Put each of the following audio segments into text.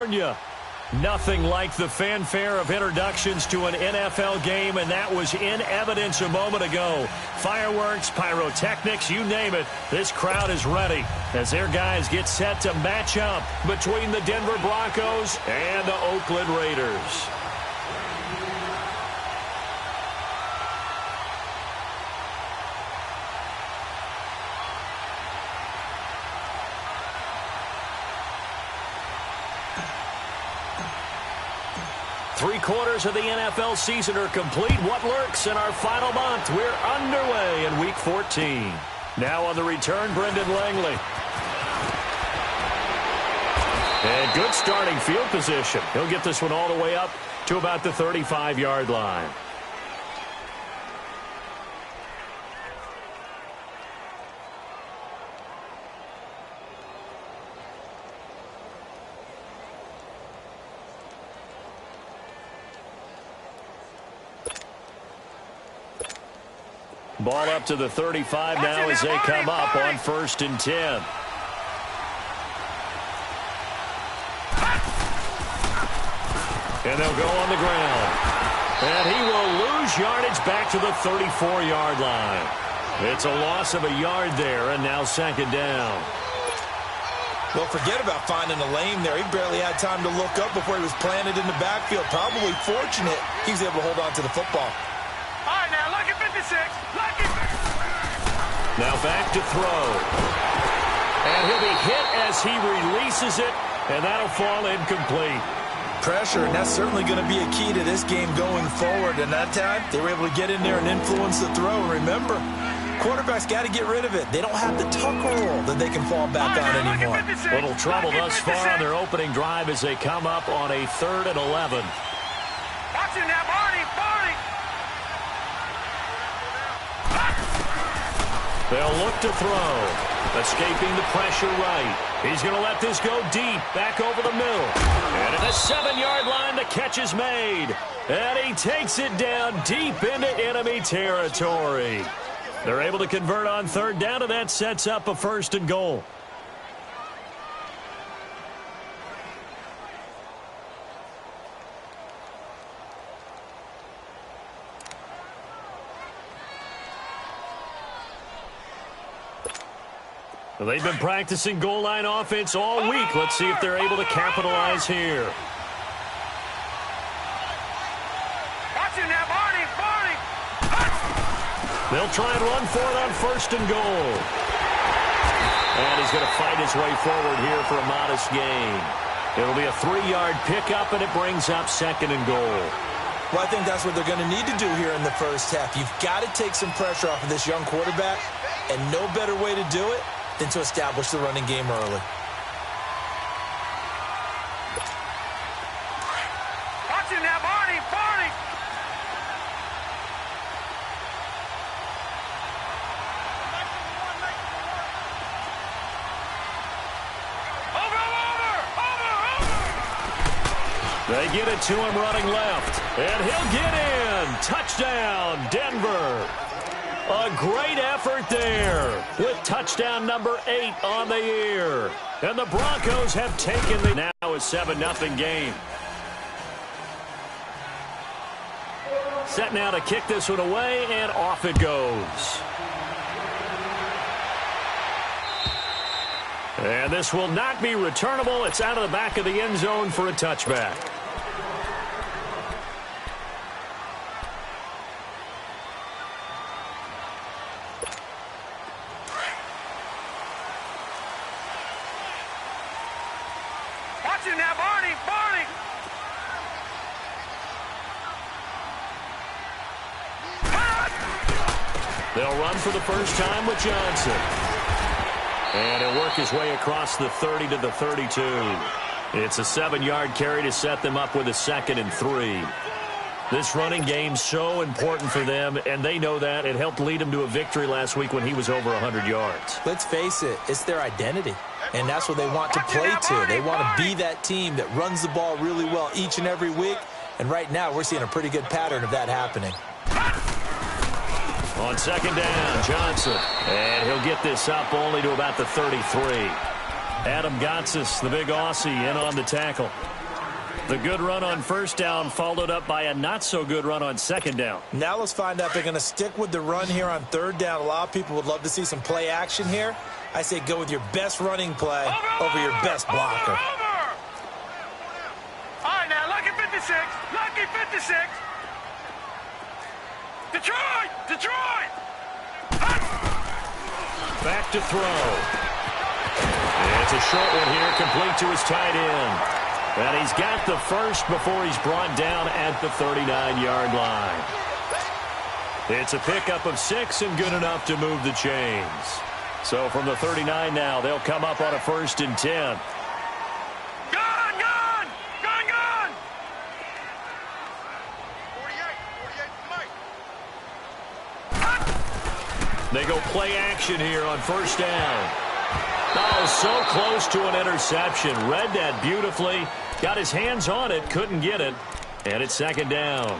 Nothing like the fanfare of introductions to an NFL game, and that was in evidence a moment ago. Fireworks, pyrotechnics, you name it, this crowd is ready as their guys get set to match up between the Denver Broncos and the Oakland Raiders. Three-quarters of the NFL season are complete. What lurks in our final month? We're underway in Week 14. Now on the return, Brendan Langley. And good starting field position. He'll get this one all the way up to about the 35-yard line. Ball up to the 35 now as they come up on 1st and 10. And they'll go on the ground. And he will lose yardage back to the 34-yard line. It's a loss of a yard there, and now 2nd down. Well, forget about finding a lane there. He barely had time to look up before he was planted in the backfield. Probably fortunate he was able to hold on to the football. All right, now look at 56. Now back to throw. And he'll be hit as he releases it, and that'll fall incomplete. Pressure, and that's certainly going to be a key to this game going forward. And that time, they were able to get in there and influence the throw. Remember, quarterbacks got to get rid of it. They don't have the tucker roll that they can fall back on anymore. Little trouble thus far on their opening drive as they come up on a 3rd and 11. Watch it now, Barney. They'll look to throw. Escaping the pressure right. He's going to let this go deep, back over the middle. And at the 7-yard line, the catch is made. And he takes it down deep into enemy territory. They're able to convert on 3rd down, and that sets up a 1st and goal. They've been practicing goal line offense all week. Let's see if they're able to capitalize here. Watch it now, Barney. They'll try and run for it on 1st and goal. And he's going to fight his way forward here for a modest gain. It'll be a 3-yard pickup, and it brings up 2nd and goal. Well, I think that's what they're going to need to do here in the first half. You've got to take some pressure off of this young quarterback, and no better way to do it than to establish the running game early. Watch it now, Barney. Over. They get it to him running left, and he'll get in. Touchdown, Denver. A great effort there with touchdown number 8 on the year. And the Broncos have taken the now a 7-0 game. Set now to kick this one away, and off it goes. And this will not be returnable. It's out of the back of the end zone for a touchback. They'll run for the first time with Johnson. And he'll work his way across the 30 to the 32. It's a 7-yard carry to set them up with a 2nd and 3. This running game's so important for them, and they know that. It helped lead them to a victory last week when he was over 100 yards. Let's face it, it's their identity, and that's what they want to play to. They want to be that team that runs the ball really well each and every week, and right now we're seeing a pretty good pattern of that happening. On 2nd down, Johnson. And he'll get this up only to about the 33. Adam Gotsis, the big Aussie, in on the tackle. The good run on first down followed up by a not-so-good run on second down. Now let's find out if they're going to stick with the run here on third down. A lot of people would love to see some play action here. I say go with your best running play over your best blocker. Over! All right, now, lucky 56. Lucky 56. Detroit! Detroit! Back to throw. It's a short one here, complete to his tight end. And he's got the first before he's brought down at the 39-yard line. It's a pickup of 6 and good enough to move the chains. So from the 39 now, they'll come up on a 1st and 10. Gun! Gun! Gun! Gun! 48 They go play action here on first down. Oh, so close to an interception. Read that beautifully. Got his hands on it, couldn't get it. And it's second down.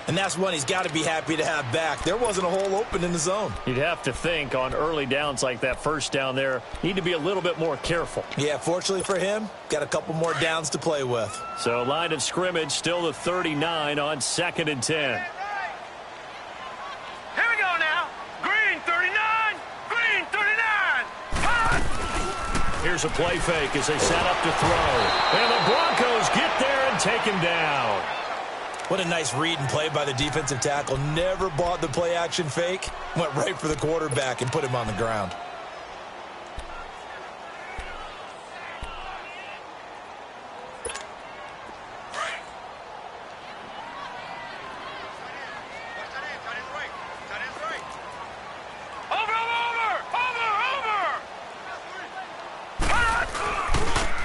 And that's one he's got to be happy to have back. There wasn't a hole open in the zone. You'd have to think on early downs like that first down there, need to be a little bit more careful. Yeah, fortunately for him, got a couple more downs to play with. So line of scrimmage still the 39 on 2nd and 10. Here we go now. Green 39. Green 39. Hot! Here's a play fake as they set up to throw. And the Broncos get there and take him down. What a nice read and play by the defensive tackle. Never bought the play action fake. Went right for the quarterback and put him on the ground.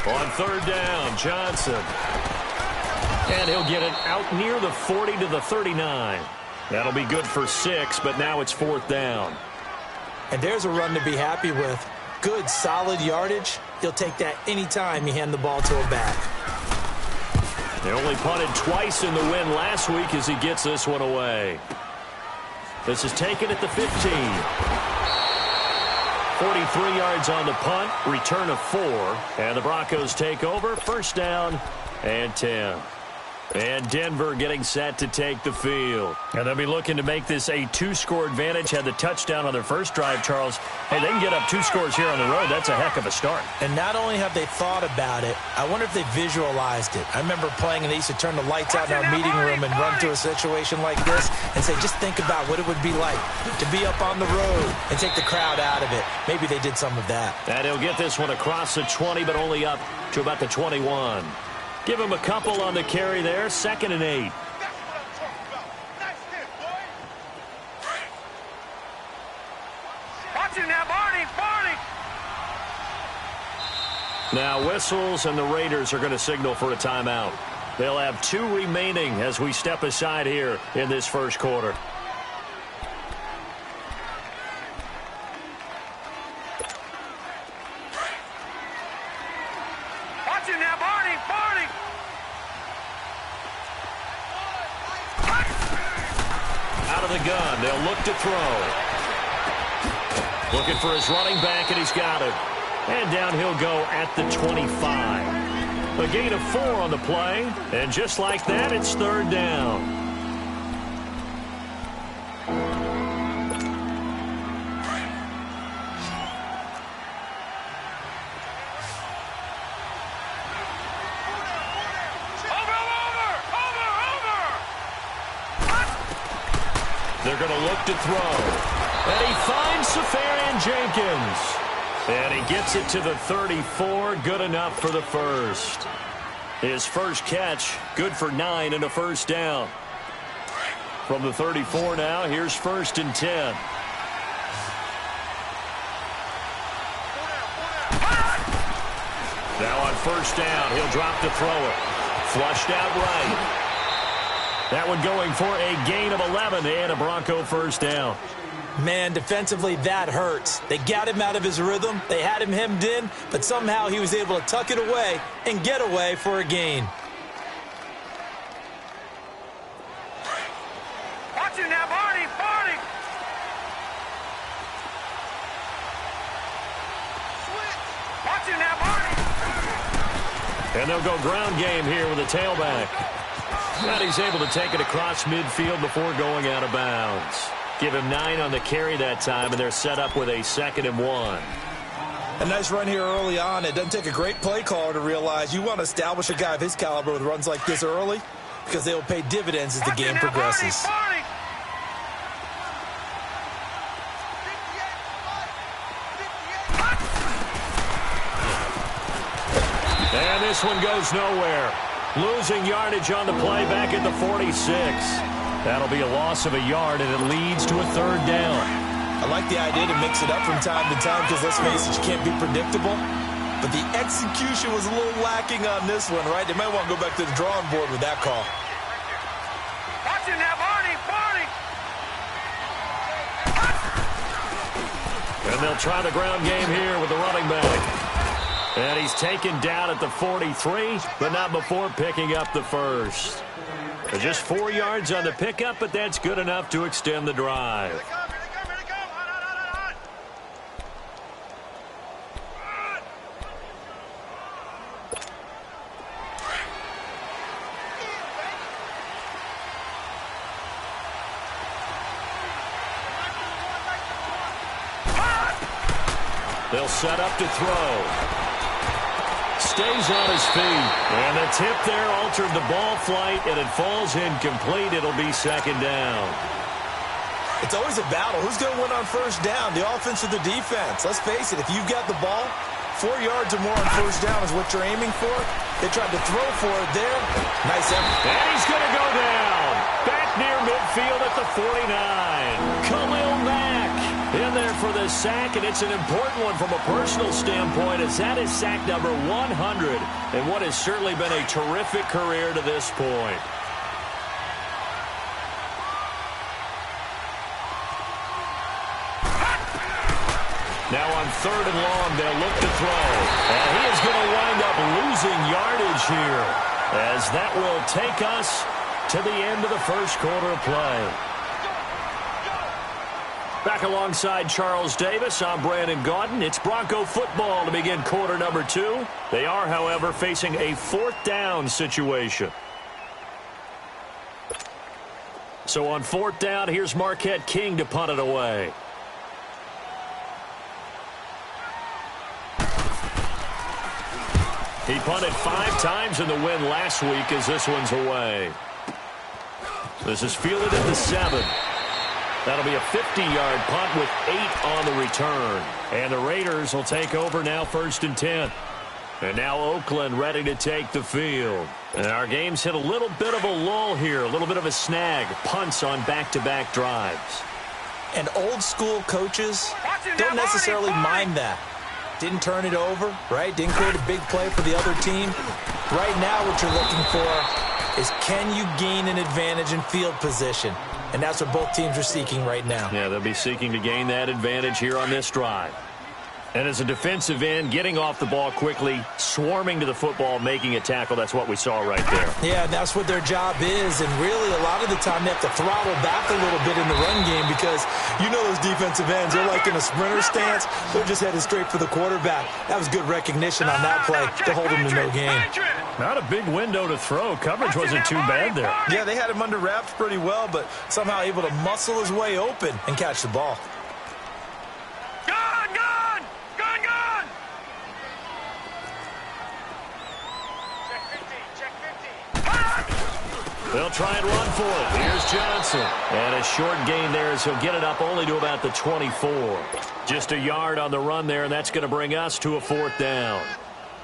On third down, Johnson. And he'll get it out near the 40 to the 39. That'll be good for 6, but now it's 4th down. And there's a run to be happy with. Good, solid yardage. He'll take that anytime you hand the ball to a back. They only punted twice in the win last week as he gets this one away. This is taken at the 15. 43 yards on the punt, return of 4, and the Broncos take over, 1st down and 10. And Denver getting set to take the field. And they'll be looking to make this a 2-score advantage. Had the touchdown on their first drive, Charles. Hey, they can get up 2 scores here on the road. That's a heck of a start. And not only have they thought about it, I wonder if they visualized it. I remember playing and they used to turn the lights out in our meeting room and run through a situation like this and say, just think about what it would be like to be up on the road and take the crowd out of it. Maybe they did some of that. And he'll get this one across the 20, but only up to about the 21. Give him a couple on the carry there, 2nd and 8. Watch him now, Barney. Barney. Now whistles, and the Raiders are going to signal for a timeout. They'll have 2 remaining as we step aside here in this first quarter. Watch him now, Barney. Barney. Out of the gun, they'll look to throw. Looking for his running back, and he's got it. And down he'll go at the 25. A gain of 4 on the play, and just like that, it's 3rd down. They're going to look to throw. And he finds Safarian-Jenkins. And he gets it to the 34. Good enough for the first. His first catch, good for 9 and a 1st down. From the 34 now, here's 1st and 10. Now on 1st down, he'll drop to throw it. Flushed out right. That one going for a gain of 11 and a Bronco 1st down. Man, defensively, that hurts. They got him out of his rhythm. They had him hemmed in, but somehow he was able to tuck it away and get away for a gain. Watch him now, Barney. Barney. And they'll go ground game here with a tailback. And he's able to take it across midfield before going out of bounds. Give him 9 on the carry that time, and they're set up with a 2nd and 1. A nice run here early on. It doesn't take a great play caller to realize you want to establish a guy of his caliber with runs like this early because they will pay dividends as the game progresses. And this one goes nowhere. Losing yardage on the play back at the 46. That'll be a loss of a yard, and it leads to a 3rd down. I like the idea to mix it up from time to time because, let's face it, you can't be predictable. But the execution was a little lacking on this one, right? They might want to go back to the drawing board with that call. Watch it now, Barney! And they'll try the ground game here with the running back. And he's taken down at the 43, but not before picking up the first. Just 4 yards on the pickup, but that's good enough to extend the drive. They'll set up to throw. Stays on his feet. And the tip there altered the ball flight, and it falls incomplete. It'll be 2nd down. It's always a battle. Who's going to win on 1st down, the offense or the defense? Let's face it, if you've got the ball, 4 yards or more on 1st down is what you're aiming for. They tried to throw for it there. Nice effort. And he's going to go down. Back near midfield at the 49. Khalil Mack in there for the sack, and it's an important one from a personal standpoint, as that is sack number 100 in what has certainly been a terrific career to this point. Now on 3rd and long, they'll look to throw. And he is going to wind up losing yardage here, as that will take us to the end of the 1st quarter of play. Back alongside Charles Davis, I'm Brandon Gaudin. It's Bronco football to begin quarter number 2. They are, however, facing a 4th down situation. So on 4th down, here's Marquette King to punt it away. He punted 5 times in the win last week, as this one's away. This is fielded at the 7. That'll be a 50-yard punt with 8 on the return. And the Raiders will take over now 1st and 10. And now Oakland ready to take the field. And our game's hit a little bit of a lull here, a little bit of a snag. Punts on back-to-back drives. And old-school coaches don't necessarily mind that. Didn't turn it over, right? Didn't create a big play for the other team. Right now what you're looking for is, can you gain an advantage in field position? And that's what both teams are seeking right now. Yeah, they'll be seeking to gain that advantage here on this drive. And as a defensive end, getting off the ball quickly, swarming to the football, making a tackle, that's what we saw right there. Yeah, and that's what their job is. And really, a lot of the time, they have to throttle back a little bit in the run game because you know those defensive ends, they're like in a sprinter stance. They're just headed straight for the quarterback. That was good recognition on that play to hold him to no gain. Not a big window to throw. Coverage wasn't too bad there. Yeah, they had him under wraps pretty well, but somehow able to muscle his way open and catch the ball. They'll try and run for it. Here's Johnson. And a short gain there as he'll get it up only to about the 24. Just a yard on the run there, and that's going to bring us to a 4th down.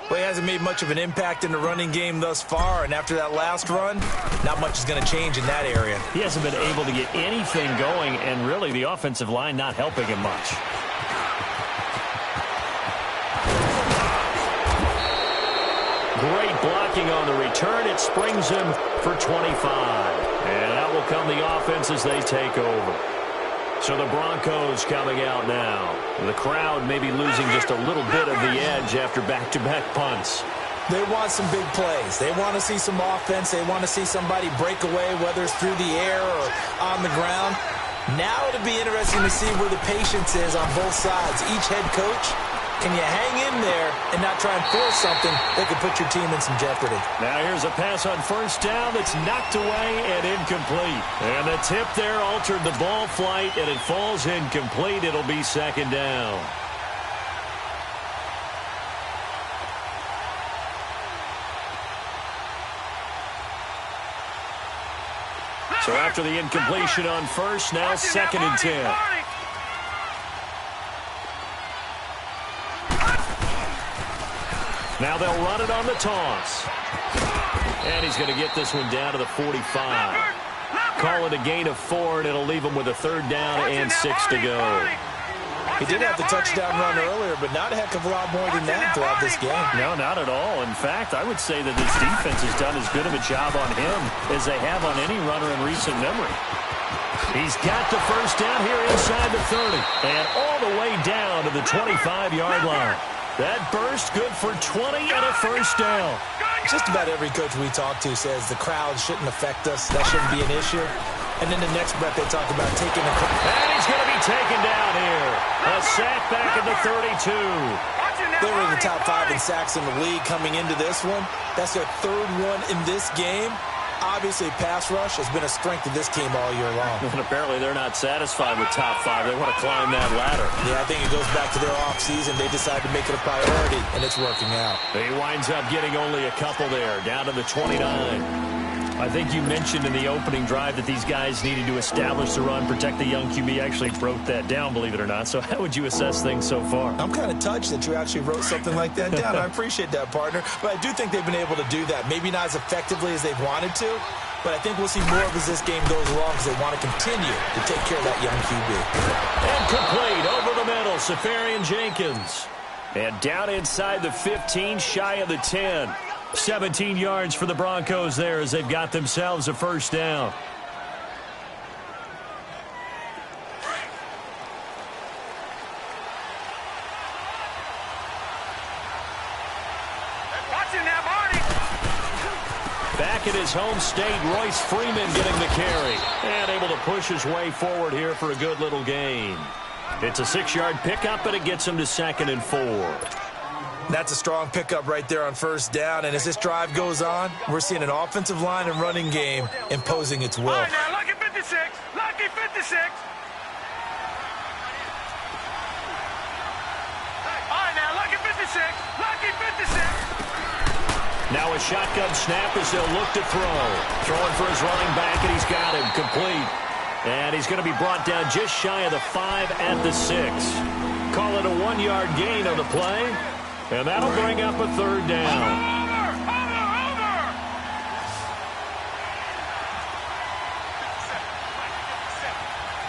Well, he hasn't made much of an impact in the running game thus far, and after that last run, not much is going to change in that area. He hasn't been able to get anything going, and really the offensive line not helping him much. Great blocking on the return. It springs him for 25. And out will come the offense as they take over. So the Broncos coming out now. The crowd maybe losing just a little bit of the edge after back-to-back punts. They want some big plays. They want to see some offense. They want to see somebody break away, whether it's through the air or on the ground. Now it'll be interesting to see where the patience is on both sides. Each head coach Can you hang in there and not try and force something that could put your team in some jeopardy? Now here's a pass on first down that's knocked away and incomplete. And the tip there altered the ball flight, and it falls incomplete. It'll be second down. So after the incompletion on first, now second and 10. Now they'll run it on the toss. And he's going to get this one down to the 45. Call it a gain of 4, and it'll leave him with a third down and 6 to go. He did have the touchdown run earlier, but not a heck of a lot more than that throughout this game. No, not at all. In fact, I would say that this defense has done as good of a job on him as they have on any runner in recent memory. He's got the first down here inside the 30, and all the way down to the 25-yard line. That burst good for 20 and a first down. Just about every coach we talk to says the crowd shouldn't affect us. That shouldn't be an issue. And then the next breath they talk about taking the crowd. And he's going to be taken down here. A sack back at the 32. They were in the top 5 in sacks in the league coming into this one. That's their third one in this game. Obviously, pass rush has been a strength of this team all year long. And apparently they're not satisfied with top 5. They want to climb that ladder. Yeah, I think it goes back to their offseason. They decided to make it a priority, and it's working out. He winds up getting only a couple there, down to the 29. I think you mentioned in the opening drive that these guys needed to establish the run, protect the young QB. Actually broke that down, believe it or not. So how would you assess things so far? I'm kind of touched that you actually wrote something like that down. I appreciate that, partner. But I do think they've been able to do that. Maybe not as effectively as they've wanted to, but I think we'll see more of as this game goes along because they want to continue to take care of that young QB. And complete over the middle, Safarian Jenkins. And down inside the 15, shy of the 10. 17 yards for the Broncos there as they've got themselves a first down. Back at his home state, Royce Freeman getting the carry. And able to push his way forward here for a good little gain. It's a 6-yard pickup, and it gets him to 2nd and 4. That's a strong pickup right there on first down. And as this drive goes on, we're seeing an offensive line and running game imposing its will. All right, now, lucky 56. Lucky 56. All right, now, lucky 56. Lucky 56. Now a shotgun snap as they'll look to throw. Throwing for his running back, and he's got him complete. And he's going to be brought down just shy of the 5 at the 6. Call it a 1-yard gain on the play. And that'll bring up a third down.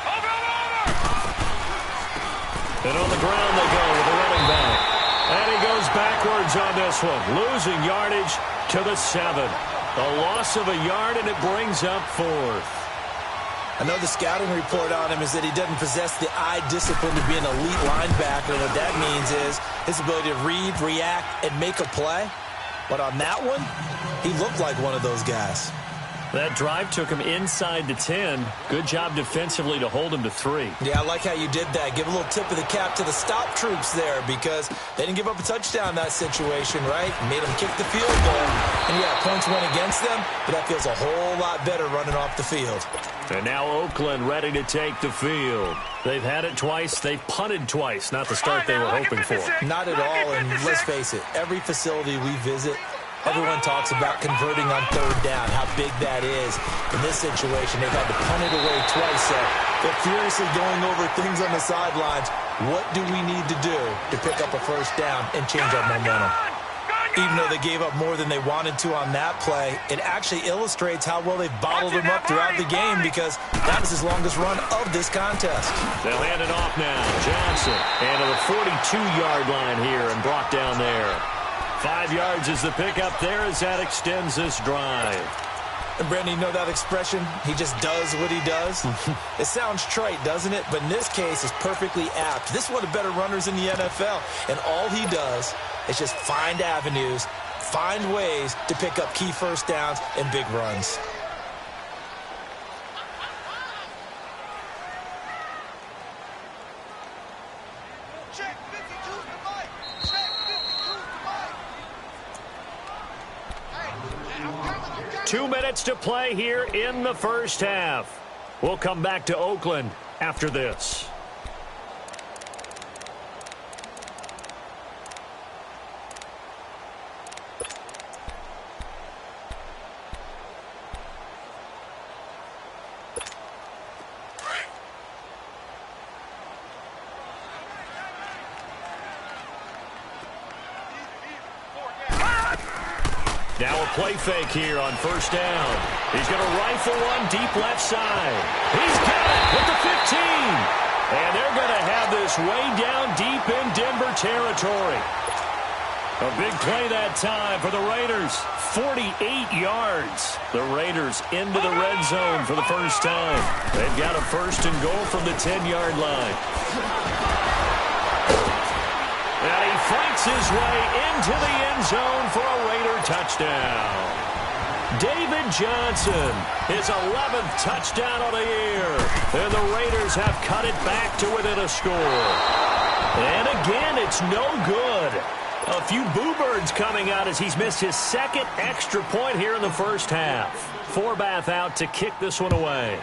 Over. And on the ground they go with the running back. And he goes backwards on this one. Losing yardage to the 7. A loss of a yard, and it brings up 4th. I know the scouting report on him is that he doesn't possess the eye discipline to be an elite linebacker. And what that means is his ability to read, react, and make a play. But on that one, he looked like one of those guys. That drive took him inside the 10. Good job defensively to hold him to 3. Yeah, I like how you did that. Give a little tip of the cap to the stop troops there because they didn't give up a touchdown in that situation, right? Made them kick the field goal. And yeah, points went against them, but that feels a whole lot better running off the field. And now Oakland ready to take the field. They've had it twice. They've punted twice. Not the start they were hoping for. Not at all, and let's face it, every facility we visit, everyone talks about converting on third down, how big that is. In this situation, they've had to punt it away twice, so they're furiously going over things on the sidelines. What do we need to do to pick up a first down and change our momentum? Even though they gave up more than they wanted to on that play, it actually illustrates how well they've bottled them up throughout the game because that was his longest run of this contest. They'll hand it off now. Johnson, and to the 42-yard line here and brought down there. 5 yards is the pickup there as that extends this drive. And Brandon, you know that expression? He just does what he does. It sounds trite, doesn't it? But in this case, it's perfectly apt. This is one of the better runners in the NFL. And all he does is just find avenues, find ways to pick up key first downs and big runs. 2 minutes to play here in the first half. We'll come back to Oakland after this. Now a play fake here on first down. He's going to rifle one deep left side. He's got it with the 15. And they're going to have this way down deep in Denver territory. A big play that time for the Raiders. 48 yards. The Raiders into the red zone for the first time. They've got a first and goal from the 10-yard line. And he fights his way into the end zone for a Raider touchdown. David Johnson, his 11th touchdown of the year. And the Raiders have cut it back to within a score. And again, it's no good. A few boo birds coming out as he's missed his second extra point here in the first half. Forbath out to kick this one away.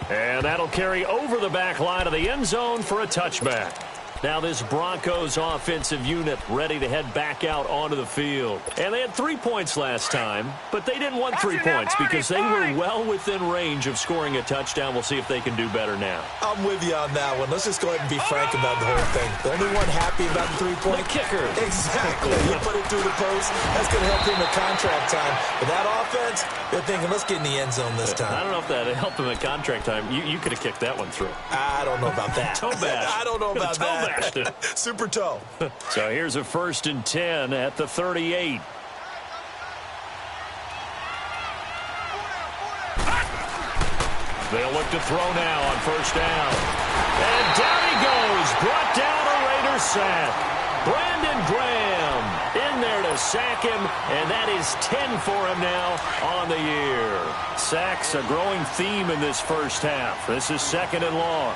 And that'll carry over the back line of the end zone for a touchback. Now this Broncos offensive unit ready to head back out onto the field. And they had 3 points last time, but they didn't want 3 points because they were well within range of scoring a touchdown. We'll see if they can do better now. I'm with you on that one. Let's just go ahead and be frank about the whole thing. The only one happy about the 3-point. The kicker. Exactly. You put it through the post. That's going to help him at contract time. But that offense, they're thinking, let's get in the end zone this time. I don't know if that helped him at contract time. You could have kicked that one through. I don't know about that. Toe bash. I don't know about that. Super toe. So here's a 1st and 10 at the 38. They'll look to throw now on first down. And down he goes. Brought down a Raiders sack. Brandon Graham in there to sack him, and that is 10 for him now on the year. Sacks a growing theme in this first half. This is 2nd and long.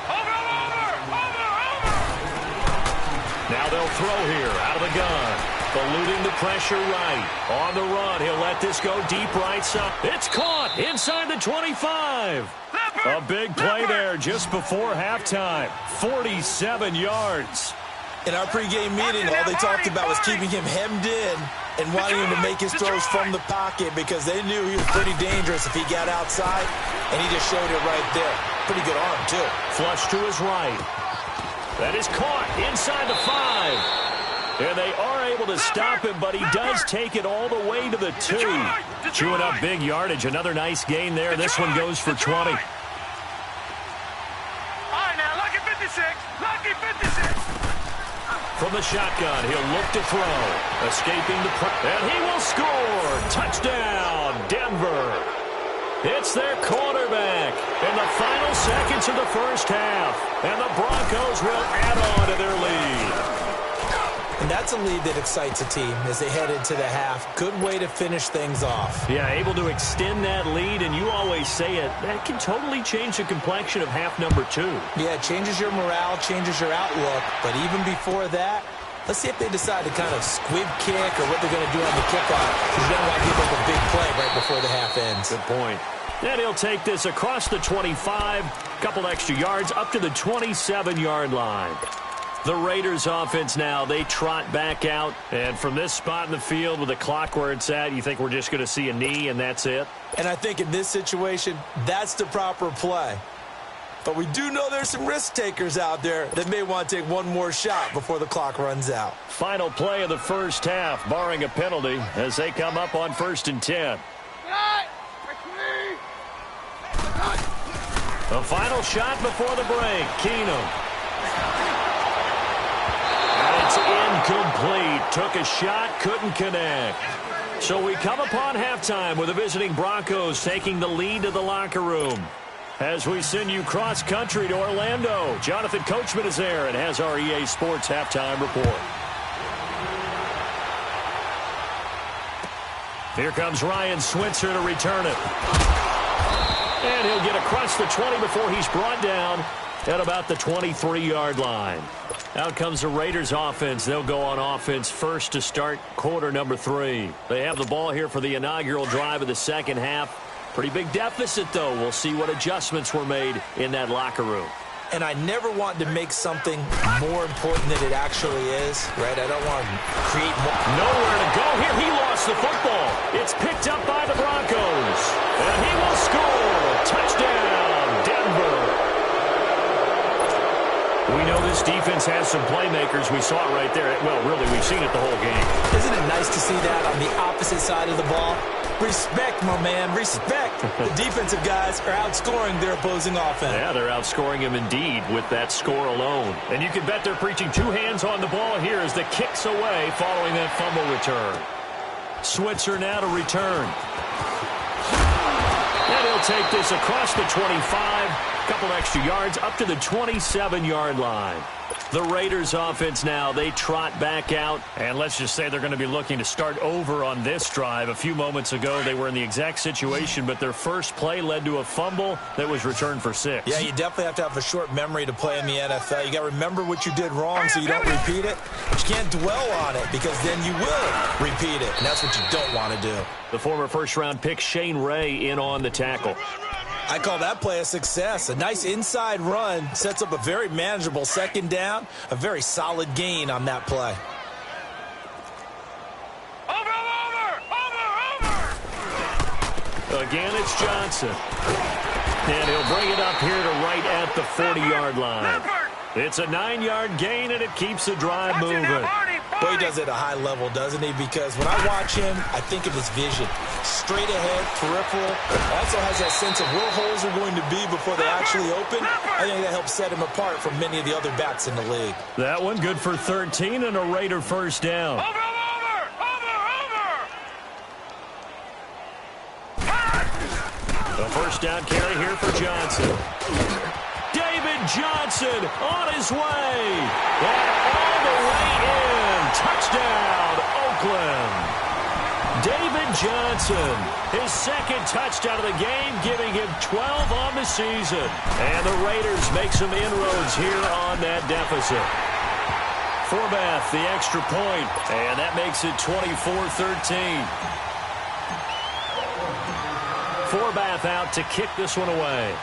Now they'll throw here out of the gun. Eluding the pressure right. On the run, he'll let this go deep right side. It's caught inside the 25. A big play there just before halftime. 47 yards. In our pregame meeting, all they talked about was keeping him hemmed in and wanting him to make his throws from the pocket because they knew he was pretty dangerous if he got outside, and he just showed it right there. Pretty good arm, too. Flush to his right. That is caught inside the 5. And they are able to stop him, but he does take it all the way to the 2. Chewing up big yardage. Another nice gain there. This one goes for 20. All right, now, lucky 56. Lucky 56. From the shotgun, he'll look to throw. Escaping the pressure. And he will score. Touchdown, Denver. It's their quarterback in the final seconds of the first half. And the Broncos will add on to their lead. And that's a lead that excites a team as they head into the half. Good way to finish things off. Yeah, able to extend that lead, and you always say it, that can totally change the complexion of half number 2. Yeah, it changes your morale, changes your outlook. But even before that, let's see if they decide to kind of squib kick or what they're going to do on the kickoff, because you don't want to give up a big play right before the half ends. Good point. And he'll take this across the 25, couple extra yards, up to the 27-yard line. The Raiders offense now, they trot back out. And from this spot in the field with the clock where it's at, you think we're just going to see a knee and that's it? And I think in this situation, that's the proper play. But we do know there's some risk takers out there that may want to take one more shot before the clock runs out. Final play of the first half, barring a penalty, as they come up on 1st and 10. The final shot before the break, Keenum. And it's incomplete. Took a shot, couldn't connect. So we come upon halftime with the visiting Broncos taking the lead to the locker room. As we send you cross-country to Orlando, Jonathan Coachman is there and has our EA Sports halftime report. Here comes Ryan Switzer to return it. And he'll get across the 20 before he's brought down at about the 23-yard line. Out comes the Raiders offense. They'll go on offense first to start quarter number 3. They have the ball here for the inaugural drive of the second half. Pretty big deficit, though. We'll see what adjustments were made in that locker room. And I never want to make something more important than it actually is, right? I don't want to create more. Nowhere to go here. He lost the football. It's picked up by the Broncos. And he will score. Touchdown, Denver. We know this defense has some playmakers. We saw it right there. Well, really, we've seen it the whole game. Isn't it nice to see that on the opposite side of the ball? Respect, my man, respect. The defensive guys are outscoring their opposing offense. Yeah, they're outscoring them indeed with that score alone. And you can bet they're preaching 2 hands on the ball here as the kick's away following that fumble return. Switzer now to return. And he'll take this across the 25. Couple extra yards up to the 27-yard line. The Raiders offense now, they trot back out. And let's just say they're going to be looking to start over on this drive. A few moments ago, they were in the exact situation, but their first play led to a fumble that was returned for 6. Yeah, you definitely have to have a short memory to play in the NFL. You got to remember what you did wrong so you don't repeat it. But you can't dwell on it because then you will repeat it, and that's what you don't want to do. The former first-round pick Shane Ray in on the tackle. I call that play a success. A nice inside run sets up a very manageable second down, a very solid gain on that play. Over! Again, it's Johnson. And he'll bring it up here to right at the 40-yard line. It's a 9-yard gain, and it keeps the drive moving. Well, he does it at a high level, doesn't he? Because when I watch him, I think of his vision. Straight ahead, peripheral. Also has that sense of where holes are going to be before they actually open. I think that helps set him apart from many of the other backs in the league. That one good for 13 and a Raider first down. Over! A first down carry here for Johnson. David Johnson on his way. And all the way in. Touchdown, Oakland. David Johnson, his second touchdown of the game, giving him 12 on the season. And the Raiders make some inroads here on that deficit. Forbath, the extra point, and that makes it 24-13. Forbath out to kick this one away.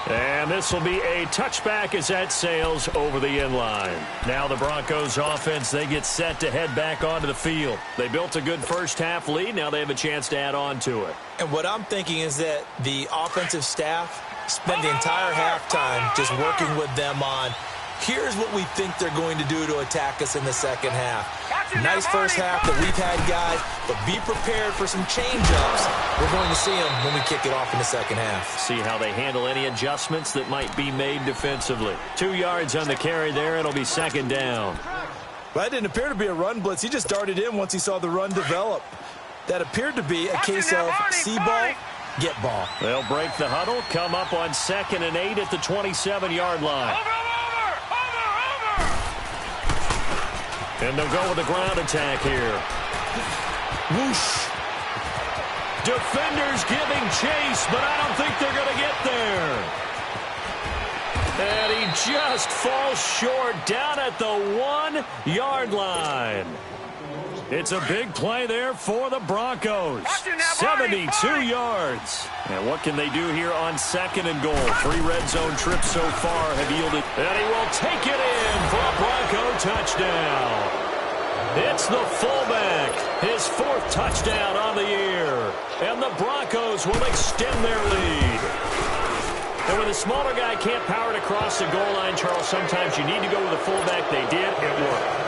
And this will be a touchback as that sails over the end line. Now the Broncos offense, they get set to head back onto the field. They built a good first half lead. Now they have a chance to add on to it. And what I'm thinking is that the offensive staff spent the entire halftime just working with them on, here's what we think they're going to do to attack us in the second half. Nice first half that we've had, guys, but be prepared for some change-ups. We're going to see them when we kick it off in the second half. See how they handle any adjustments that might be made defensively. 2 yards on the carry there. It'll be second down. Well, that didn't appear to be a run blitz. He just darted in once he saw the run develop. That appeared to be a case of see ball, get ball. They'll break the huddle, come up on 2nd and 8 at the 27-yard line. And they'll go with a ground attack here. Whoosh. Defenders giving chase, but I don't think they're going to get there. And he just falls short down at the 1-yard line. It's a big play there for the Broncos. 72 yards. And what can they do here on 2nd and goal? 3 red zone trips so far have yielded. And he will take it in for a Bronco touchdown. It's the fullback, his 4th touchdown on the year. And the Broncos will extend their lead. And when the smaller guy can't power it across the goal line, Charles, sometimes you need to go with a fullback. They did. It worked.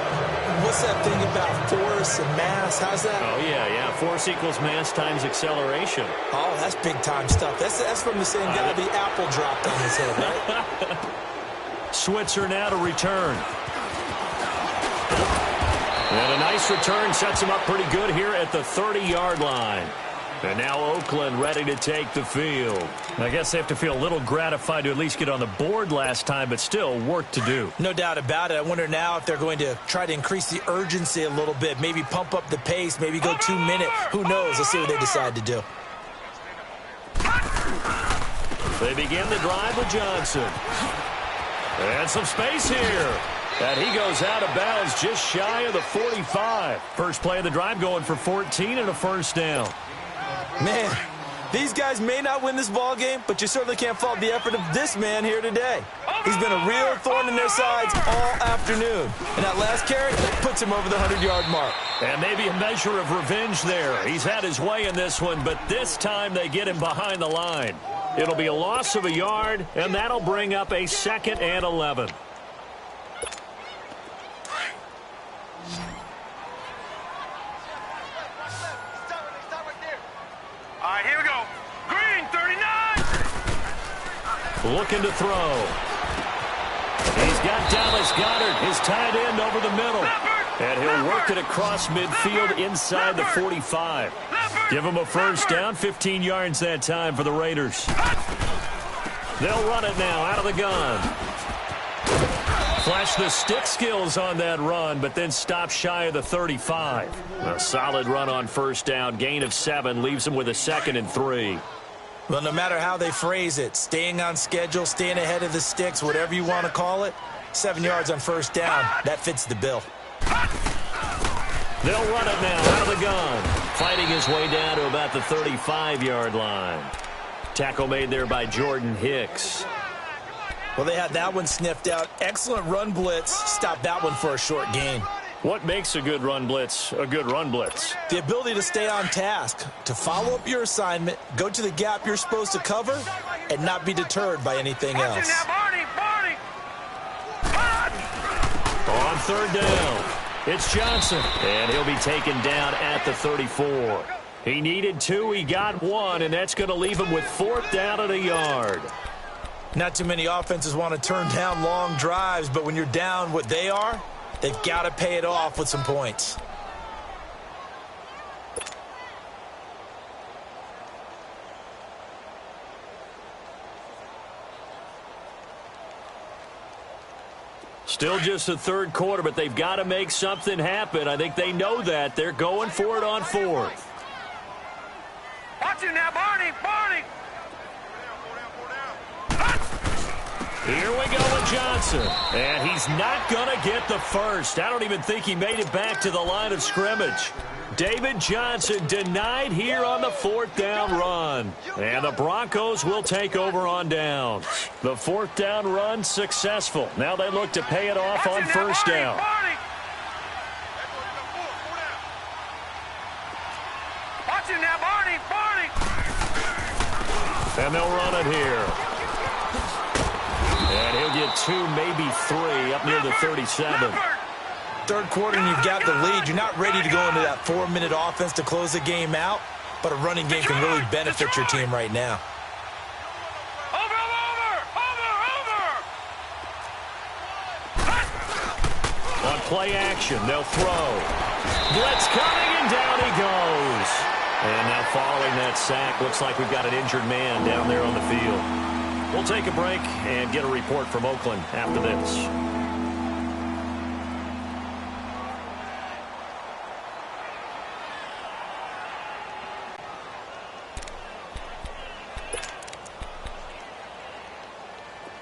What's that thing about force and mass? How's that? Oh, yeah. Force equals mass times acceleration. Oh, that's big-time stuff. That's from the same guy the apple dropped on his head, right? Switzer now to return. And a nice return sets him up pretty good here at the 30-yard line. And now Oakland ready to take the field. I guess they have to feel a little gratified to at least get on the board last time, but still work to do. No doubt about it. I wonder now if they're going to try to increase the urgency a little bit, maybe pump up the pace, maybe go 2 minute. Who knows? Let's see what they decide to do. They begin the drive with Johnson. And some space here. And he goes out of bounds just shy of the 45. First play of the drive going for 14 and a first down. Man, these guys may not win this ball game, but you certainly can't fault the effort of this man here today. He's been a real thorn in their sides all afternoon. And that last carry puts him over the 100-yard mark. And maybe a measure of revenge there. He's had his way in this one, but this time they get him behind the line. It'll be a loss of a yard, and that'll bring up a 2nd and 11. All right, here we go. Green, 39. Looking to throw. He's got Dallas Goedert, his tight end, over the middle. And he'll work it across midfield inside the 45. Give him a first down, 15 yards that time for the Raiders. They'll run it now out of the gun. Flash the stick skills on that run, but then stop shy of the 35. A solid run on first down, gain of 7, leaves him with a 2nd and 3. Well, no matter how they phrase it, staying on schedule, staying ahead of the sticks, whatever you want to call it, 7 yards on first down, that fits the bill. They'll run it now out of the gun. Fighting his way down to about the 35-yard line. Tackle made there by Jordan Hicks. Well, they had that one sniffed out. Excellent run blitz. Stop that one for a short gain. What makes a good run blitz a good run blitz? The ability to stay on task, to follow up your assignment, go to the gap you're supposed to cover, and not be deterred by anything else. On third down, it's Johnson, and he'll be taken down at the 34. He needed 2, he got 1, and that's going to leave him with 4th down and a yard. Not too many offenses want to turn down long drives, but when you're down what they are, they've got to pay it off with some points. Still just the third quarter, but they've got to make something happen. I think they know that. They're going for it on 4th. Watch it now, Barney. Here we go with Johnson. And he's not going to get the first. I don't even think he made it back to the line of scrimmage. David Johnson denied here on the 4th down run. And the Broncos will take over on downs. The 4th down run successful. Now they look to pay it off on first down. Watch it now, Barney. And they'll run it here. And he'll get 2, maybe 3, up near the 37. Third quarter and you've got the lead. You're not ready to go into that 4-minute offense to close the game out, but a running game can really benefit your team right now. On play action, they'll throw. Blitz coming, and down he goes. And now following that sack, looks like we've got an injured man down there on the field. We'll take a break and get a report from Oakland after this.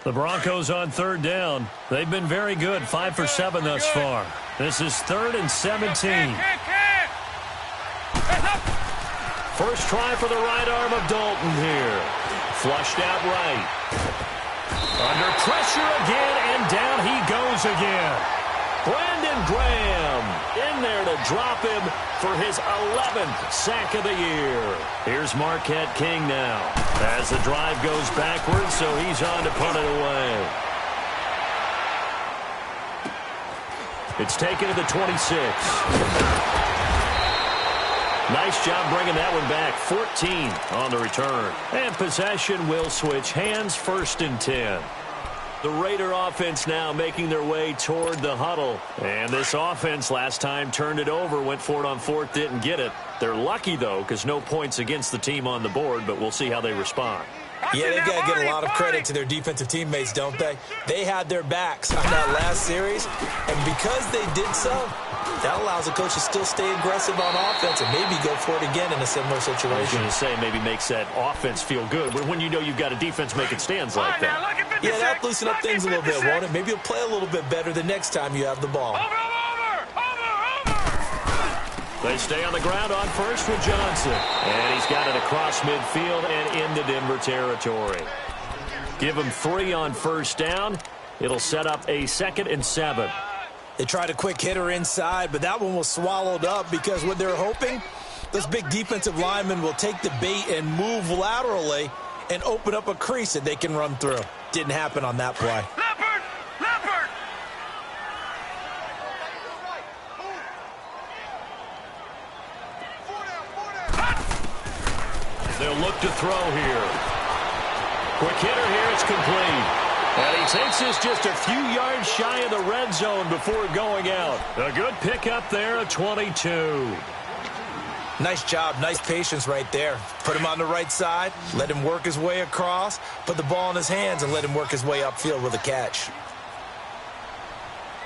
The Broncos on third down. They've been very good, 5 for 7 thus far. This is 3rd and 17. First try for the right arm of Dalton here. Flushed out right. Under pressure again, and down he goes again. Brandon Graham in there to drop him for his 11th sack of the year. Here's Marquette King now as the drive goes backwards, so he's on to punt it away. It's taken to the 26. Nice job bringing that one back. 14 on the return. And possession will switch hands, 1st and 10. The Raider offense now making their way toward the huddle. And this offense last time turned it over, went for it on 4th, didn't get it. They're lucky, though, because no points against the team on the board, but we'll see how they respond. Yeah, they've got to get a lot of credit to their defensive teammates, don't they? They had their backs on that last series, and because they did so, that allows the coach to still stay aggressive on offense and maybe go for it again in a similar situation. I was going to say maybe makes that offense feel good when you know you've got a defense making stands like that. Yeah, that'll loosen up things a little bit, won't it? Maybe you'll play a little bit better the next time you have the ball. They stay on the ground on first with Johnson. And he's got it across midfield and into Denver territory. Give him 3 on first down. It'll set up a 2nd and 7. They tried a quick hitter inside, but that one was swallowed up because what they're hoping, those big defensive linemen will take the bait and move laterally and open up a crease that they can run through. Didn't happen on that play. Leopard! Leopard! They'll look to throw here. Quick hitter here, it's complete. And he takes this just a few yards shy of the red zone before going out. A good pickup there, a 22. Nice job, nice patience right there. Put him on the right side, let him work his way across, put the ball in his hands, and let him work his way upfield with a catch.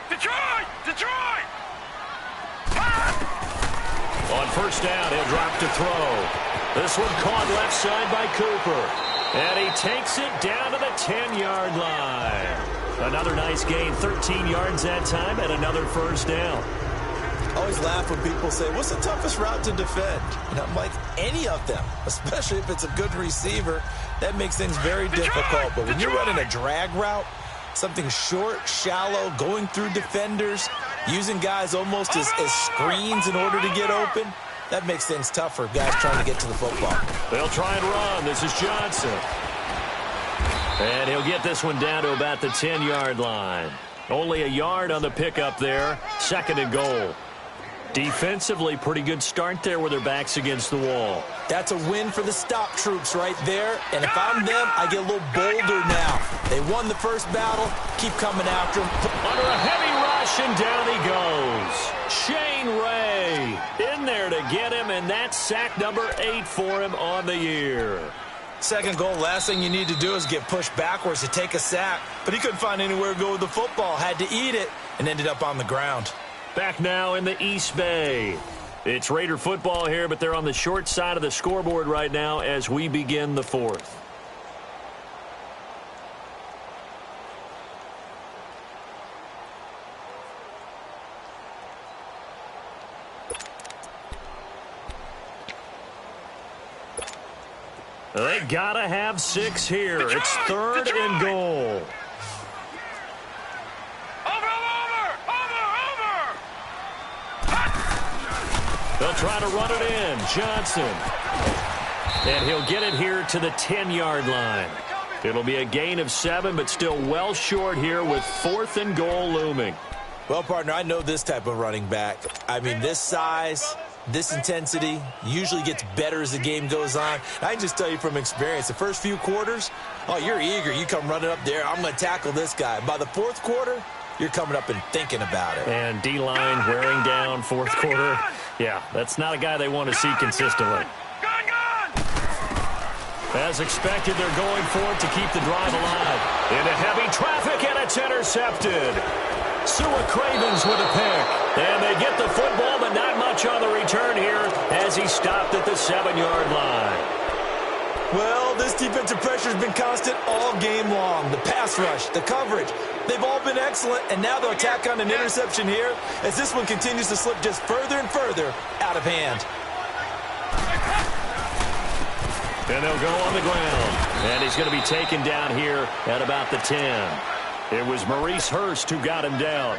Detroit! Detroit! On first down, he'll drop to throw. This one caught left side by Cooper. And he takes it down to the 10-yard line. Another nice gain, 13 yards that time, and another first down. I always laugh when people say, what's the toughest route to defend? And I'm like, any of them, especially if it's a good receiver. That makes things very difficult. But when you're running a drag route, something short, shallow, going through defenders, using guys almost as screens in order to get open, that makes things tough for guys trying to get to the football. They'll try and run. This is Johnson. And he'll get this one down to about the 10-yard line. Only a yard on the pickup there. 2nd and goal. Defensively, pretty good start there with their backs against the wall. That's a win for the stop troops right there. And if I'm them, I get a little bolder now. They won the first battle. Keep coming after them. Under a heavy rush, and down he goes. Shane Ray in there to get him, and that's sack number 8 for him on the year. 2nd goal, last thing you need to do is get pushed backwards to take a sack. But he couldn't find anywhere to go with the football. Had to eat it and ended up on the ground. Back now in the East Bay. It's Raider football here, but they're on the short side of the scoreboard right now as we begin the 4th. They gotta have 6 here. It's 3rd and goal. They'll try to run it in. Johnson. And he'll get it here to the 10-yard line. It'll be a gain of 7, but still well short here with 4th and goal looming. Well, partner, I know this type of running back. I mean, this size, this intensity usually gets better as the game goes on. I can just tell you from experience, the first few quarters, oh, you're eager. You come running up there. I'm going to tackle this guy. By the 4th quarter, you're coming up and thinking about it. And D-line wearing down 4th quarter. Yeah, that's not a guy they want to see consistently. As expected, they're going for it to keep the drive alive. Into heavy traffic, and it's intercepted. Sua Cravens with a pick. And they get the football, but not much on the return here as he stopped at the 7-yard line. Well, this defensive pressure has been constant all game long. The pass rush, the coverage, they've all been excellent, and now they'll tack on an interception here as this one continues to slip just further and further out of hand. And they'll go on the ground. And he's going to be taken down here at about the 10. It was Maurice Hurst who got him down.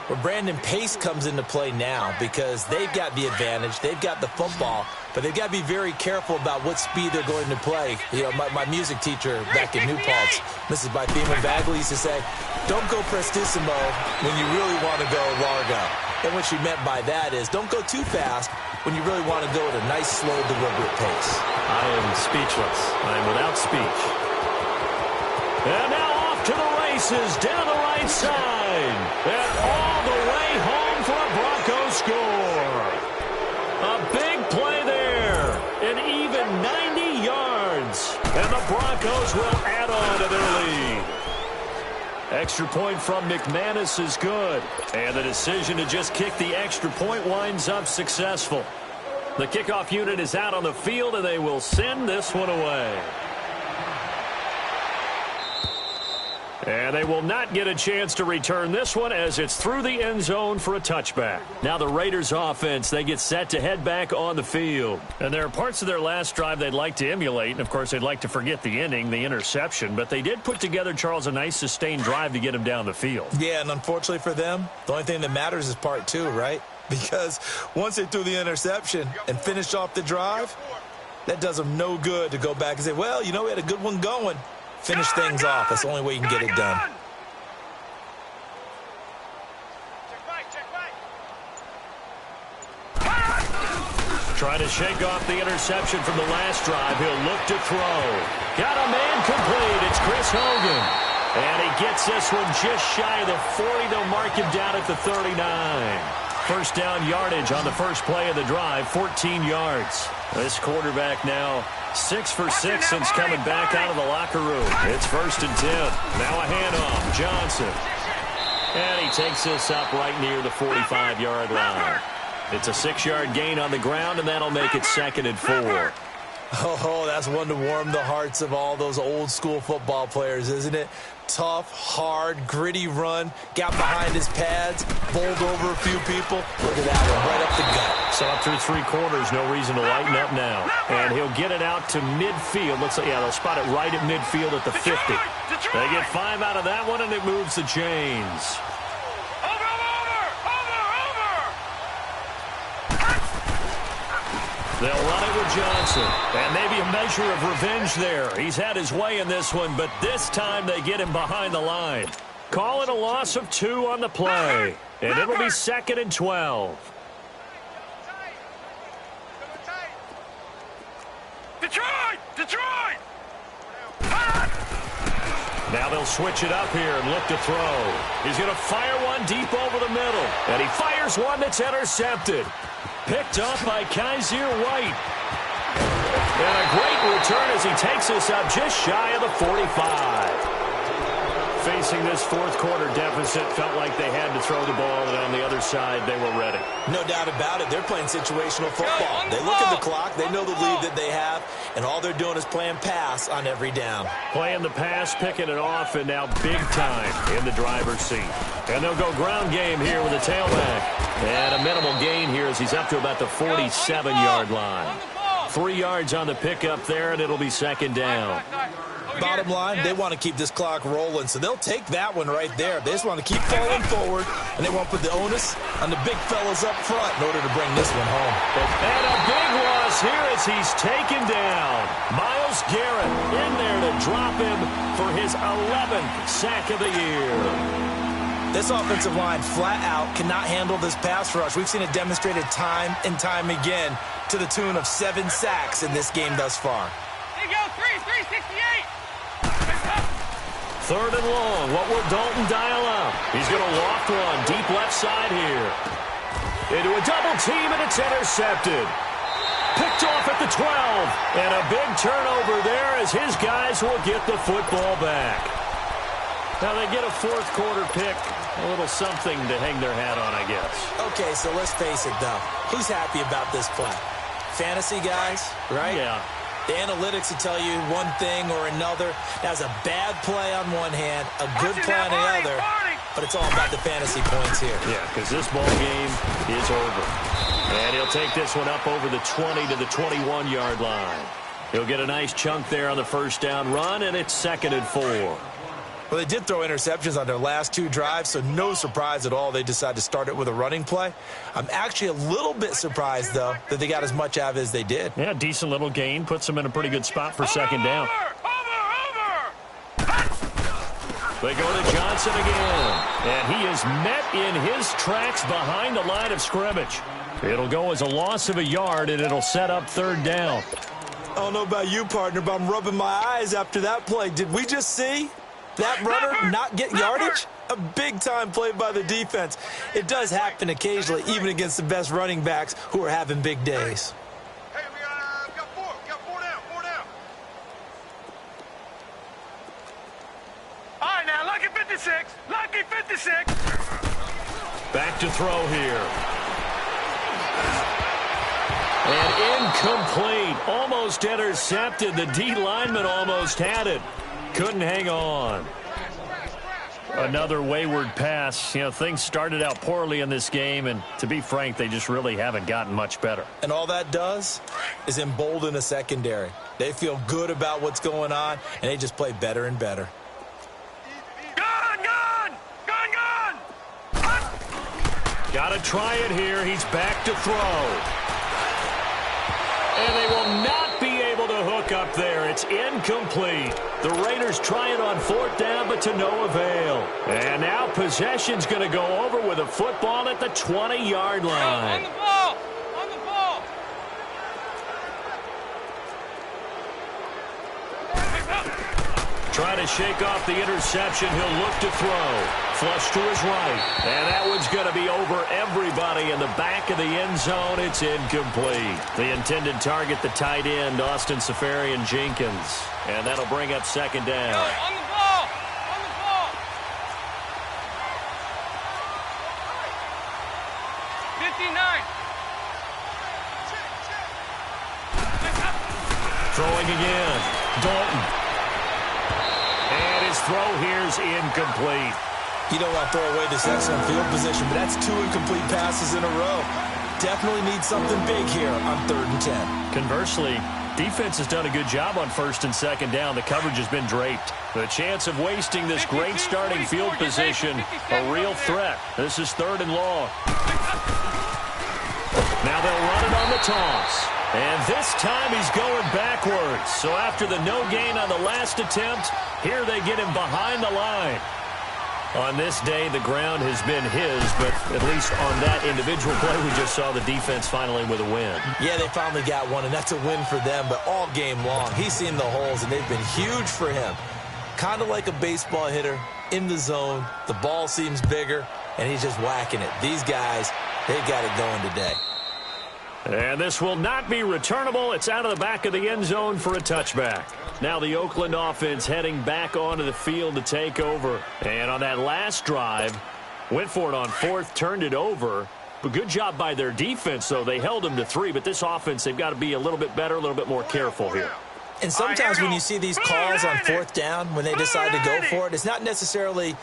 Well, Brandon, pace comes into play now because they've got the advantage. They've got the football, but they've got to be very careful about what speed they're going to play. You know, my music teacher back in New Paltz, Mrs. Bythema Bagley, used to say, don't go prestissimo when you really want to go largo. And what she meant by that is don't go too fast when you really want to go at a nice, slow, deliberate pace. I am speechless. I am without speech. And now off to the races down the right side. And all the way home for a Broncos score. A big play there. An even 90 yards. And the Broncos will add on to their lead. Extra point from McManus is good. And the decision to just kick the extra point winds up successful. The kickoff unit is out on the field, and they will send this one away. And they will not get a chance to return this one as it's through the end zone for a touchback. Now the Raiders offense, they get set to head back on the field. And there are parts of their last drive they'd like to emulate. And, of course, they'd like to forget the ending, the interception. But they did put together, Charles, a nice sustained drive to get him down the field. Yeah, and unfortunately for them, the only thing that matters is part two, right? Because once they threw the interception and finished off the drive, that does them no good to go back and say, well, you know, we had a good one going. Finish things off. That's the only way you can get it done. Trying to shake off the interception from the last drive. He'll look to throw. Got a man complete. It's Chris Hogan. And he gets this one just shy of the 40. They'll mark him down at the 39. First down yardage on the first play of the drive, 14 yards. This quarterback now 6 for 6 since coming back out of the locker room. It's 1st and 10. Now a handoff. Johnson. And he takes this up right near the 45-yard line. It's a 6-yard gain on the ground, and that'll make it 2nd and 4. Oh, that's one to warm the hearts of all those old-school football players, isn't it? Tough, hard, gritty run. Got behind his pads, bowled over a few people. Look at that one, right up the gut. So up through 3 quarters, no reason to lighten up now. And he'll get it out to midfield. Looks like, yeah, they'll spot it right at midfield at the 50. They get 5 out of that one, and it moves the chains. They'll run it with Johnson. And maybe a measure of revenge there. He's had his way in this one, but this time they get him behind the line. Call it a loss of 2 on the play. And it'll be 2nd and 12. Detroit! Now they'll switch it up here and look to throw. He's going to fire one deep over the middle. And he fires one that's intercepted. Picked off by Kaiser White. And a great return as he takes us up just shy of the 45. Facing this 4th quarter deficit, felt like they had to throw the ball, and on the other side, they were ready. No doubt about it. They're playing situational football. They look at the clock. They know the lead that they have, and all they're doing is playing pass on every down. Playing the pass, picking it off, and now big time in the driver's seat. And they'll go ground game here with a tailback. And a minimal gain here as he's up to about the 47-yard line. 3 yards on the pickup there, and it'll be 2nd down. Bottom line, they want to keep this clock rolling, so they'll take that one right there. They just want to keep falling forward, and they want to put the onus on the big fellas up front in order to bring this one home. And a big loss here as he's taken down. Myles Garrett in there to drop him for his 11th sack of the year. This offensive line flat out cannot handle this pass rush. We've seen it demonstrated time and time again to the tune of 7 sacks in this game thus far. There you go, 368. 3rd and long. What will Dalton dial up? He's going to loft one deep left side here. Into a double team, and it's intercepted. Picked off at the 12. And a big turnover there as his guys will get the football back. Now they get a 4th quarter pick. A little something to hang their hat on, I guess. Okay, so let's face it, though. Who's happy about this play? Fantasy guys, right? Yeah. The analytics will tell you one thing or another. That's a bad play on one hand, a good play on the other, but it's all about the fantasy points here. Yeah, because this ball game is over. And he'll take this one up over the 20 to the 21-yard line. He'll get a nice chunk there on the 1st down run, and it's 2nd and 4. Well, they did throw interceptions on their last 2 drives, so no surprise at all they decided to start it with a running play. I'm actually a little bit surprised, though, that they got as much out of it as they did. Yeah, decent little gain. Puts them in a pretty good spot for 2nd down. They go to Johnson again. And he is met in his tracks behind the line of scrimmage. It'll go as a loss of a yard, and it'll set up 3rd down. I don't know about you, partner, but I'm rubbing my eyes after that play. Did we just see that runner not get yardage? A big-time play by the defense. It does happen occasionally, even against the best running backs who are having big days. Hey, we got 4. We got 4 down. Back to throw here. And incomplete. Almost intercepted. The D lineman almost had it. Couldn't hang on. Another wayward pass. You know, things started out poorly in this game, and to be frank, they just really haven't gotten much better. And all that does is embolden a secondary. They feel good about what's going on, and they just play better and better. Got to try it here. He's back to throw. And they will not be able to hook up there. It's incomplete. The Raiders try it on 4th down, but to no avail. And now possession's going to go over with a football at the 20-yard line. On the ball! On the ball! Trying to shake off the interception. He'll look to throw. Flush to his right. And that one's going to be over everybody in the back of the end zone. It's incomplete. The intended target, the tight end, Austin Safarian-Jenkins. And that'll bring up 2nd down. On the ball! On the ball! 59! Throwing again. Dalton. And his throw here's incomplete. You don't want to throw away this excellent field position, but that's 2 incomplete passes in a row. Definitely need something big here on 3rd and 10. Conversely, defense has done a good job on 1st and 2nd down. The coverage has been draped. The chance of wasting this great starting field position, a real threat. This is 3rd and long. Now they'll run it on the toss. And this time he's going backwards. So after the no gain on the last attempt, here they get him behind the line. On this day, the ground has been his, but at least on that individual play, we just saw the defense finally with a win. Yeah, they finally got one, and that's a win for them, but all game long, he's seen the holes, and they've been huge for him. Kind of like a baseball hitter in the zone. The ball seems bigger, and he's just whacking it. These guys, they got it going today. And this will not be returnable. It's out of the back of the end zone for a touchback. Now the Oakland offense heading back onto the field to take over. And on that last drive, went for it on 4th, turned it over. But good job by their defense, though. They held them to 3. But this offense, they've got to be a little bit better, a little bit more careful here. And sometimes when you see these calls on 4th down, when they decide to go for it, it's not necessarily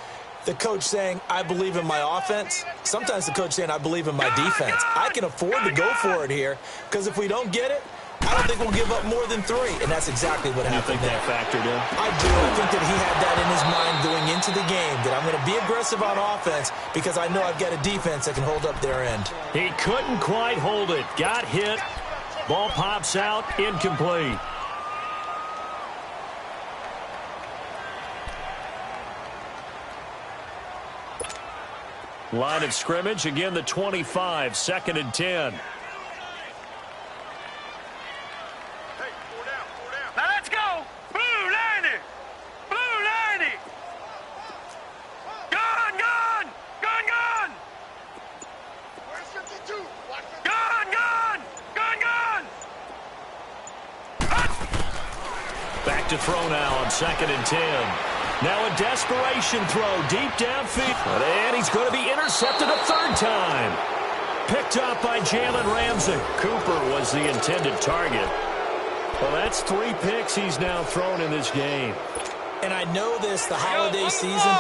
the coach saying, I believe in my offense. Sometimes the coach saying, I believe in my defense. I can afford to go for it here, because if we don't get it, I don't think we'll give up more than 3. And that's exactly what happened there. You think that factored in? I do. I think that he had that in his mind going into the game, that I'm going to be aggressive on offense because I know I've got a defense that can hold up their end. He couldn't quite hold it. Got hit. Ball pops out. Incomplete. Line of scrimmage, again the 25, 2nd and 10. Now let's go! Blue 90! Blue 90! Gun! Gun! Gun! Gun! Where's 52? Gun! Gun! Gun! Gun! Back to throw now on 2nd and 10. Now a desperation throw deep downfield. And he's going to be intercepted a 3rd time. Picked up by Jalen Ramsey. Cooper was the intended target. Well, that's 3 picks he's now thrown in this game. And I know this, the holiday season,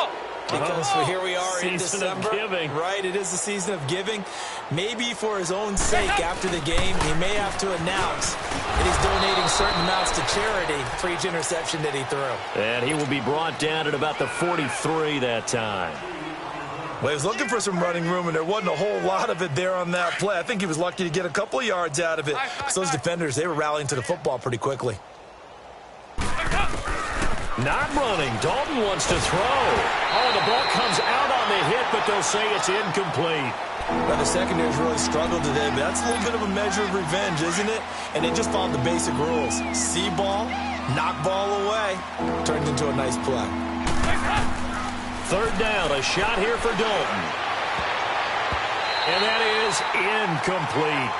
because here we are in December. Season of giving. Right, it is the season of giving. Maybe for his own sake after the game, he may have to announce that he's donating certain amounts to charity for each interception that he threw. And he will be brought down at about the 43 that time. Well, he was looking for some running room, and there wasn't a whole lot of it there on that play. I think he was lucky to get a couple of yards out of it. So those defenders, they were rallying to the football pretty quickly. Not running. Dalton wants to throw. Oh, the ball comes out on the hit, but they'll say it's incomplete. Now, the secondary's really struggled today, but that's a little bit of a measure of revenge, isn't it? And they just followed the basic rules. See ball, knock ball away. Turned into a nice play. 3rd down, a shot here for Dalton. And that is incomplete.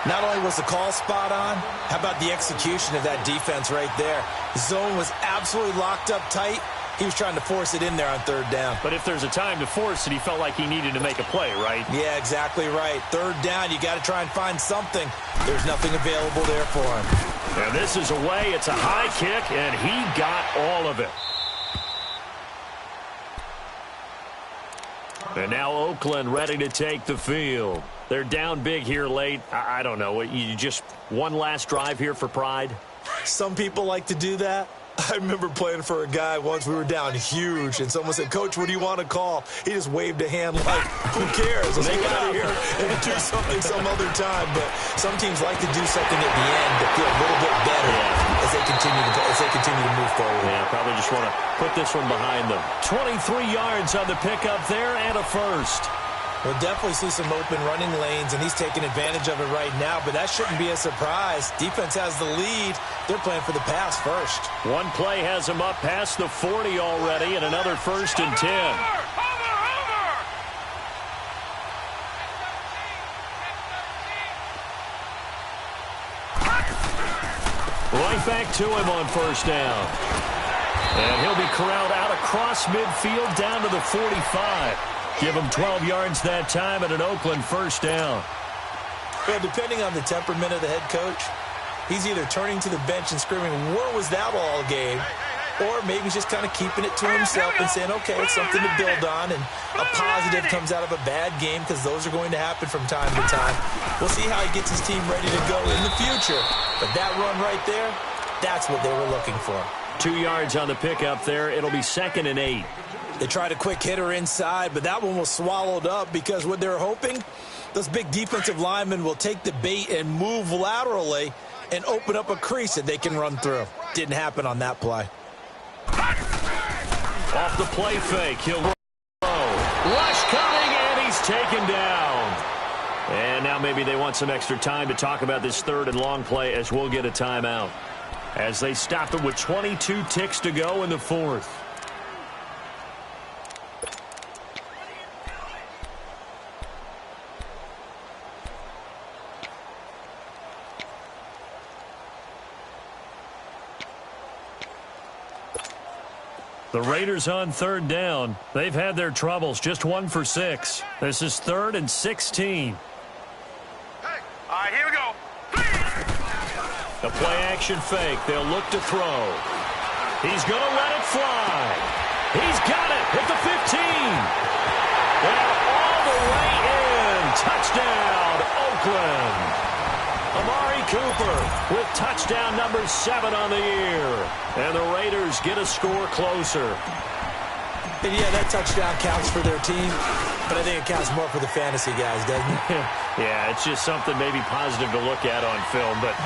Not only was the call spot on, how about the execution of that defense right there? The zone was absolutely locked up tight. He was trying to force it in there on third down. But if there's a time to force it, he felt like he needed to make a play, right? Yeah, exactly right. Third down, you got to try and find something. There's nothing available there for him. And this is away. It's a high kick, and he got all of it. And now Oakland ready to take the field. They're down big here late. I don't know. You just one last drive here for pride? Some people like to do that. I remember playing for a guy once. We were down huge, and someone said, "Coach, what do you want to call?" He just waved a hand like, who cares? Let's get out of here and do something some other time. But some teams like to do something at the end to feel a little bit better as they continue to move forward. Yeah, probably just want to put this one behind them. 23 yards on the pickup there and a first. We'll definitely see some open running lanes, and he's taking advantage of it right now, but that shouldn't be a surprise. Defense has the lead. They're playing for the pass first. One play has him up past the 40 already, and another 1st and 10. Right back to him on 1st down. And he'll be corralled out across midfield down to the 45. Give him 12 yards that time and an Oakland 1st down. Well, depending on the temperament of the head coach, he's either turning to the bench and screaming, "Where was that all game?" Or maybe he's just kind of keeping it to himself and saying, okay, it's something to build on, and a positive comes out of a bad game because those are going to happen from time to time. We'll see how he gets his team ready to go in the future. But that run right there, that's what they were looking for. 2 yards on the pickup there. It'll be 2nd and 8. They tried a quick hitter inside, but that one was swallowed up because what they're hoping, those big defensive linemen will take the bait and move laterally and open up a crease that they can run through. Didn't happen on that play. Off the play fake, he'll roll. Rush coming, and he's taken down. And now maybe they want some extra time to talk about this 3rd and long play as we'll get a timeout. As they stop it with 22 ticks to go in the 4th. The Raiders on 3rd down. They've had their troubles, just 1 for 6. This is 3rd and 16. All right, here we go. The play-action fake. They'll look to throw. He's going to let it fly. He's got it at the 15. And all the way in. Touchdown, Oakland. Amari Cooper with touchdown number 7 on the year. And the Raiders get a score closer. And yeah, that touchdown counts for their team, but I think it counts more for the fantasy guys, doesn't it? Yeah, it's just something maybe positive to look at on film, but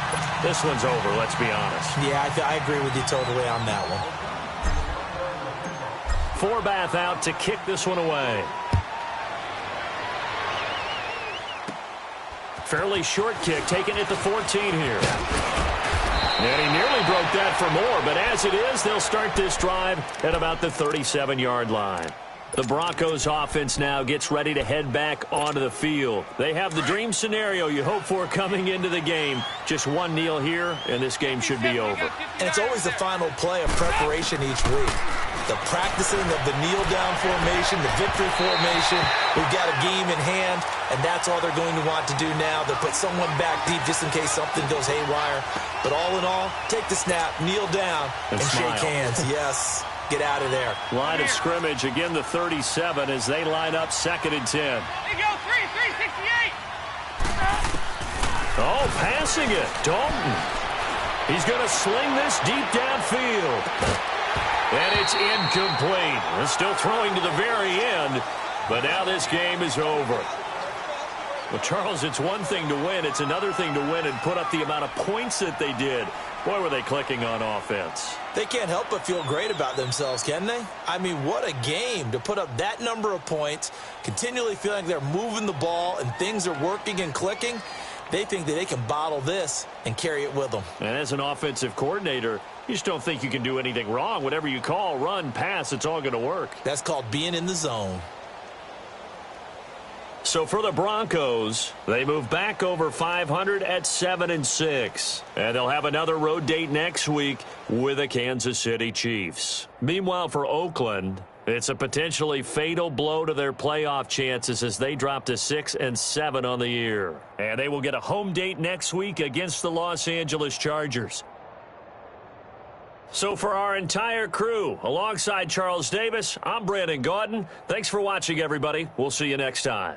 this one's over, let's be honest. Yeah, I agree with you totally on that one. Forbath out to kick this one away. Fairly short kick, taken at the 14 here. And he nearly broke that for more, but as it is, they'll start this drive at about the 37-yard line. The Broncos offense now gets ready to head back onto the field. They have the dream scenario you hope for coming into the game. Just one kneel here, and this game should be over. And it's always the final play of preparation each week. The practicing of the kneel-down formation, the victory formation. We've got a game in hand, and that's all they're going to want to do now. They'll put someone back deep just in case something goes haywire. But all in all, take the snap, kneel down, and shake hands. Yes. Get out of there. Line of scrimmage, again the 37 as they line up 2nd and 10. There you go, 368. Oh, passing it. Dalton. He's going to sling this deep downfield. And it's incomplete. They're still throwing to the very end, but now this game is over. Well, Charles, it's one thing to win. It's another thing to win and put up the amount of points that they did. Boy, were they clicking on offense. They can't help but feel great about themselves, can they? I mean, what a game to put up that number of points, continually feeling they're moving the ball and things are working and clicking. They think that they can bottle this and carry it with them. And as an offensive coordinator, you just don't think you can do anything wrong. Whatever you call, run, pass, it's all going to work. That's called being in the zone. So for the Broncos, they move back over 500 at 7-6. And they'll have another road date next week with the Kansas City Chiefs. Meanwhile, for Oakland, it's a potentially fatal blow to their playoff chances as they drop to 6-7 on the year. And they will get a home date next week against the Los Angeles Chargers. So for our entire crew, alongside Charles Davis, I'm Brandon Gaudin. Thanks for watching, everybody. We'll see you next time.